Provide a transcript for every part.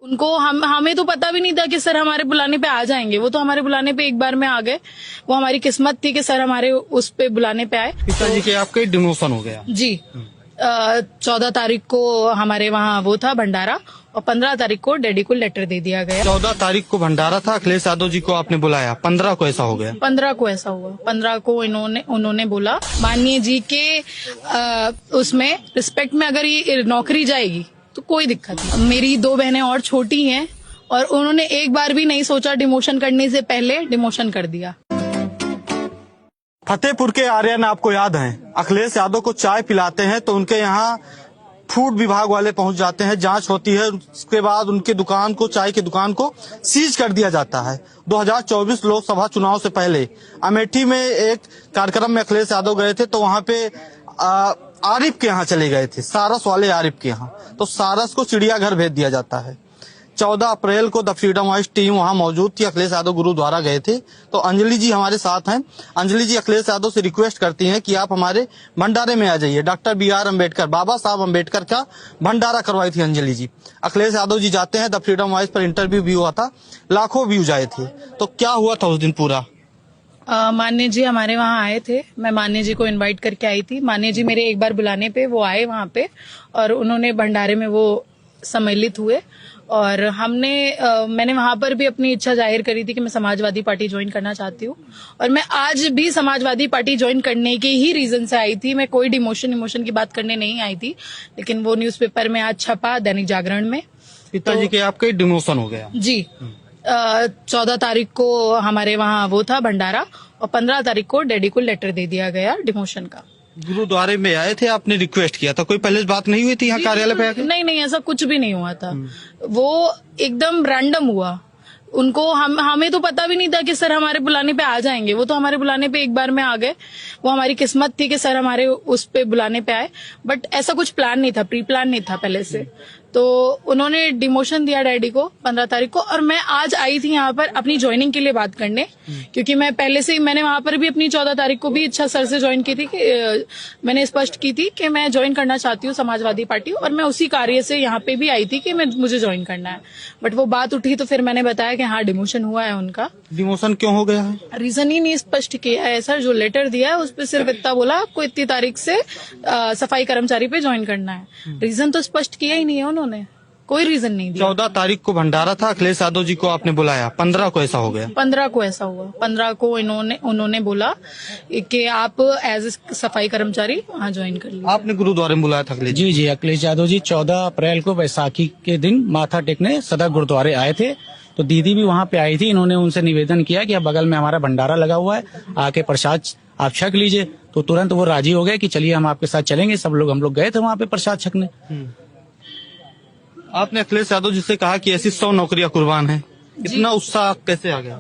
उनको हमें तो पता भी नहीं था कि सर हमारे बुलाने पे आ जाएंगे। वो तो हमारे बुलाने पे एक बार में आ गए। वो हमारी किस्मत थी कि सर हमारे उस पे बुलाने पे आए। पिताजी के आपका डिमोशन हो गया जी। 14 तारीख को हमारे वहाँ वो था भंडारा, और 15 तारीख को डैडी को लेटर दे दिया गया। 14 तारीख को भंडारा था, अखिलेश यादव जी को आपने बुलाया, 15 को ऐसा हो गया। 15 को ऐसा हुआ। 15 को उन्होंने बोला माननीय जी के उसमें रिस्पेक्ट में अगर ये नौकरी जाएगी तो कोई दिक्कत नहीं। मेरी 2 बहनें और छोटी हैं, और उन्होंने एक बार भी नहीं सोचा डिमोशन करने से पहले डिमोशन कर दिया। फतेहपुर के आर्यन आपको याद है, अखिलेश यादव को चाय पिलाते हैं तो उनके यहाँ फूड विभाग वाले पहुंच जाते हैं, जांच होती है, उसके बाद उनके दुकान को, चाय की दुकान को सीज कर दिया जाता है। 2024 लोकसभा चुनाव से पहले अमेठी में एक कार्यक्रम में अखिलेश यादव गए थे, तो वहां पे आरिफ के यहाँ चले गए थे, सारस वाले आरिफ के यहाँ। तो सारस को चिड़ियाघर भेज दिया जाता है। 14 अप्रैल को द फ्रीडम वाइस टीम वहां मौजूद थी, अखिलेश यादव गुरुद्वारा गए थे। तो अंजलि जी हमारे साथ हैं। अंजलि जी अखिलेश यादव से रिक्वेस्ट करती हैं कि आप हमारे भंडारे में आ जाइए। डॉक्टर BR अम्बेडकर, बाबा साहब अम्बेडकर का भंडारा करवाई थी अंजलि जी। अखिलेश यादव जी जाते हैं, द फ्रीडम वाइस पर इंटरव्यू भी हुआ था, लाखों व्यूज आए थे। तो क्या हुआ था उस दिन पूरा? मान्य जी हमारे वहाँ आए थे, मैं मान्य जी को इनवाइट करके आई थी। मान्य जी मेरे एक बार बुलाने पे वो आए वहाँ पे, और उन्होंने भंडारे में वो सम्मिलित हुए। और मैंने वहां पर भी अपनी इच्छा जाहिर करी थी कि मैं समाजवादी पार्टी ज्वाइन करना चाहती हूँ, और मैं आज भी समाजवादी पार्टी ज्वाइन करने के ही रीजन से आई थी। मैं कोई डिमोशन की बात करने नहीं आई थी, लेकिन वो न्यूज़पेपर में आज छपा, दैनिक जागरण में। पिताजी के आपका डिमोशन हो गया। जी। 14 तारीख को हमारे वहाँ वो था भंडारा, और 15 तारीख को डैडी को लेटर दे दिया गया डिमोशन का। गुरुद्वारे में आए थे, आपने रिक्वेस्ट किया था, कोई पहले बात नहीं हुई थी यहाँ कार्यालय पे आके? नहीं, ऐसा कुछ भी नहीं हुआ था। वो एकदम रैंडम हुआ। उनको हमें तो पता भी नहीं था कि सर हमारे बुलाने पे आ जाएंगे। वो तो हमारे बुलाने पे एक बार में आ गए। वो हमारी किस्मत थी कि सर हमारे उस पे बुलाने पे आए। बट ऐसा कुछ प्लान नहीं था, प्री प्लान नहीं था पहले से। तो उन्होंने डिमोशन दिया डैडी को 15 तारीख को, और मैं आज आई थी यहाँ पर अपनी ज्वाइनिंग के लिए बात करने, क्योंकि मैं पहले से मैंने वहां पर भी अपनी 14 तारीख को भी इच्छा सर से ज्वाइन की थी कि मैंने स्पष्ट की थी कि मैं ज्वाइन करना चाहती हूँ समाजवादी पार्टी, और मैं उसी कार्य से यहाँ पे भी आई थी कि मुझे ज्वाइन करना है। बट वो बात उठी तो फिर मैंने बताया कि हाँ डिमोशन हुआ है उनका। डिमोशन क्यों हो गया है? रीजन ही नहीं स्पष्ट किया है सर। जो लेटर दिया है उस पर सिर्फ इतना बोला आपको इतनी तारीख से सफाई कर्मचारी पे ज्वाइन करना है। रीजन तो स्पष्ट किया ही नहीं है उन्होंने, कोई रीजन नहीं दिया। 14 तारीख को भंडारा था, अखिलेश यादव जी को आपने बुलाया, 15 को ऐसा हो गया। 15 को ऐसा हुआ। 15 को उन्होंने बोला कि आप एज सफाई कर्मचारी वहाँ ज्वाइन कर लीजिए। आपने गुरुद्वारे में बुलाया था अखिलेश? जी, अखिलेश यादव जी 14 अप्रैल को बैसाखी के दिन माथा टेकने सदर गुरुद्वारे आए थे। तो दीदी भी वहाँ पे आई थी। इन्होंने उनसे निवेदन किया कि अब बगल में हमारा भंडारा लगा हुआ है, आके प्रसाद आप छक लीजिए। तो तुरंत वो राजी हो गए कि चलिए हम आपके साथ चलेंगे। हम लोग गए थे वहाँ पे प्रसाद छकने। आपने अखिलेश यादव जी से कहा कि ऐसी 100 नौकरियां कुर्बान है, इतना उत्साह कैसे आ गया?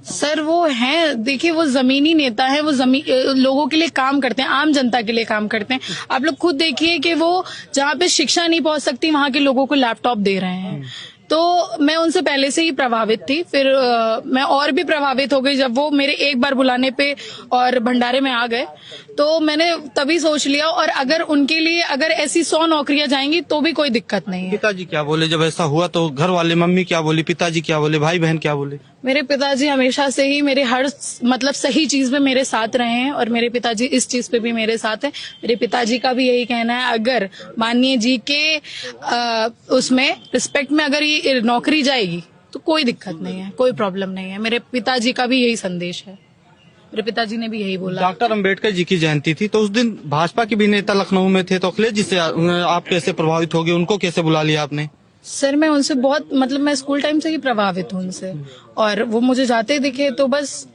सर वो हैं, देखिए वो जमीनी नेता है, वो लोगों के लिए काम करते हैं, आम जनता के लिए काम करते हैं। आप लोग खुद देखिए कि वो जहाँ पे शिक्षा नहीं पहुंच सकती वहां के लोगों को लैपटॉप दे रहे हैं। तो मैं उनसे पहले से ही प्रभावित थी। फिर मैं और भी प्रभावित हो गई जब वो मेरे एक बार बुलाने पे और भंडारे में आ गए। तो मैंने तभी सोच लिया, और अगर उनके लिए अगर ऐसी 100 नौकरियां जाएंगी तो भी कोई दिक्कत नहीं है। पिताजी क्या बोले जब ऐसा हुआ? तो घर वाले, मम्मी क्या बोली, पिताजी क्या बोले, भाई बहन क्या बोले? मेरे पिताजी हमेशा से ही मेरे हर सही चीज में मेरे साथ रहे हैं, और मेरे पिताजी इस चीज पे भी मेरे साथ हैं। मेरे पिताजी का भी यही कहना है, अगर माननीय जी के उसमें रिस्पेक्ट में अगर ये नौकरी जाएगी तो कोई दिक्कत नहीं है, कोई प्रॉब्लम नहीं है। मेरे पिताजी का भी यही संदेश है, मेरे पिताजी ने भी यही बोला। डॉक्टर अम्बेडकर जी की जयंती थी, तो उस दिन भाजपा के भी नेता लखनऊ में थे, तो अखिलेश जी से आप कैसे प्रभावित हो गए? उनको कैसे बुला लिया आपने? सर मैं उनसे बहुत मैं स्कूल टाइम से ही प्रभावित हूँ उनसे, और वो मुझे जाते दिखे तो बस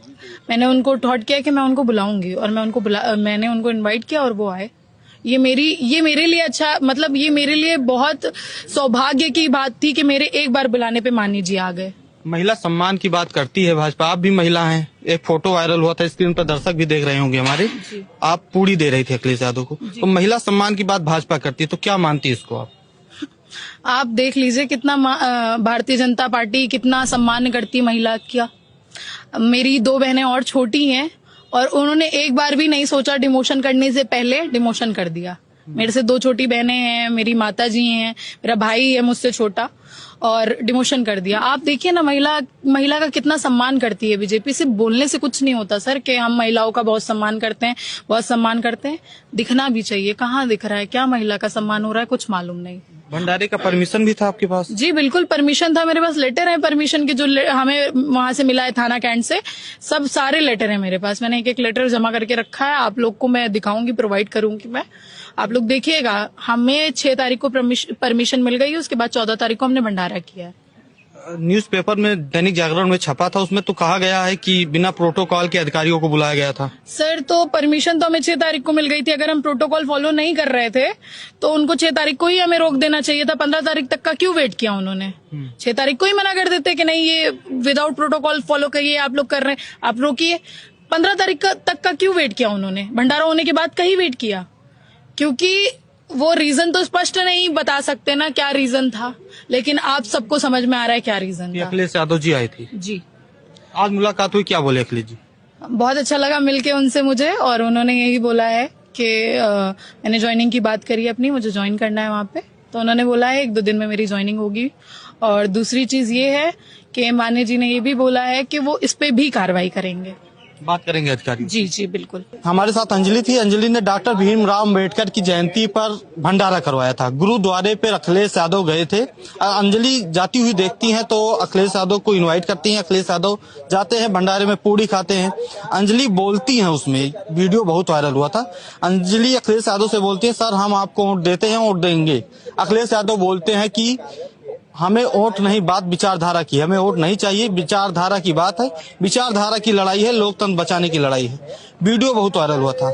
मैंने उनको थॉट किया कि मैं उनको बुलाऊंगी, और मैंने उनको इनवाइट किया और वो आए। ये मेरे लिए अच्छा, ये मेरे लिए बहुत सौभाग्य की बात थी कि मेरे एक बार बुलाने पे माननीय जी आ गए। महिला सम्मान की बात करती है भाजपा, आप भी महिला हैं। एक फोटो वायरल हुआ था, स्क्रीन पर दर्शक भी देख रहे होंगे हमारे, आप पूरी दे रही थी अखिलेश यादव को। तो महिला सम्मान की बात भाजपा करती है, तो क्या मानती है इसको आप? आप देख लीजिए कितना भारतीय जनता पार्टी कितना सम्मान करती है महिला का। मेरी 2 बहनें और छोटी हैं, और उन्होंने एक बार भी नहीं सोचा डिमोशन करने से पहले डिमोशन कर दिया। मेरे से 2 छोटी बहनें हैं, मेरी माता जी हैं, मेरा भाई है मुझसे छोटा, और डिमोशन कर दिया। आप देखिए ना, महिला का कितना सम्मान करती है बीजेपी। सिर्फ बोलने से कुछ नहीं होता सर, कि हम महिलाओं का बहुत सम्मान करते हैं, बहुत सम्मान करते हैं। दिखना भी चाहिए। कहाँ दिख रहा है? क्या महिला का सम्मान हो रहा है? कुछ मालूम नहीं। भंडारे का परमिशन भी था आपके पास? जी बिल्कुल परमिशन था, मेरे पास लेटर है परमिशन के, जो हमें वहां से मिला है थाना कैंट से, सब सारे लेटर है मेरे पास। मैंने एक एक लेटर जमा करके रखा है, आप लोग को मैं दिखाऊंगी, प्रोवाइड करूंगी मैं। आप लोग देखिएगा, हमें 6 तारीख को परमिशन मिल गई, उसके बाद 14 तारीख को हमने भंडारा किया है। न्यूज़पेपर में, दैनिक जागरण में छपा था, उसमें तो कहा गया है कि बिना प्रोटोकॉल के अधिकारियों को बुलाया गया था। सर तो परमिशन तो हमें 6 तारीख को मिल गई थी। अगर हम प्रोटोकॉल फॉलो नहीं कर रहे थे तो उनको 6 तारीख को ही हमें रोक देना चाहिए था। 15 तारीख तक का क्यों वेट किया उन्होंने? 6 तारीख को ही मना कर देते कि नहीं, ये विदाउट प्रोटोकॉल फॉलो करिए, आप लोग कर रहे हैं, आप रोकिए। 15 तारीख तक का क्यों वेट किया उन्होंने? भंडारा होने के बाद का ही वेट किया, क्योंकि वो रीजन तो स्पष्ट नहीं बता सकते ना क्या रीजन था, लेकिन आप सबको समझ में आ रहा है क्या रीजन था। अखिलेश यादव जी आए थे जी, आज मुलाकात हुई, क्या बोले अखिलेश जी? बहुत अच्छा लगा मिलके उनसे मुझे, और उन्होंने यही बोला है कि मैंने ज्वाइनिंग की बात करी अपनी, मुझे ज्वाइन करना है वहाँ पे, तो उन्होंने बोला है 1-2 दिन में मेरी ज्वाइनिंग होगी। और दूसरी चीज ये है कि मान्य जी ने ये भी बोला है कि वो इस पे भी कार्रवाई करेंगे, बात करेंगे अधिकारी। जी जी बिल्कुल। हमारे साथ अंजलि थी। अंजलि ने डॉक्टर भीमराव अम्बेडकर की जयंती पर भंडारा करवाया था। गुरुद्वारे पर अखिलेश यादव गए थे। अंजलि जाती हुई देखती हैं तो अखिलेश यादव को इनवाइट करती हैं। अखिलेश यादव जाते हैं भंडारे में, पूड़ी खाते हैं। अंजलि बोलती हैं, उसमें वीडियो बहुत वायरल हुआ था। अंजलि अखिलेश यादव से बोलती है, सर हम आपको वोट देते हैं, वोट देंगे। अखिलेश यादव बोलते हैं कि हमें वोट नहीं, बात विचारधारा की, हमें वोट नहीं चाहिए, विचारधारा की बात है, विचारधारा की लड़ाई है, लोकतंत्र बचाने की लड़ाई है। वीडियो बहुत वायरल हुआ था।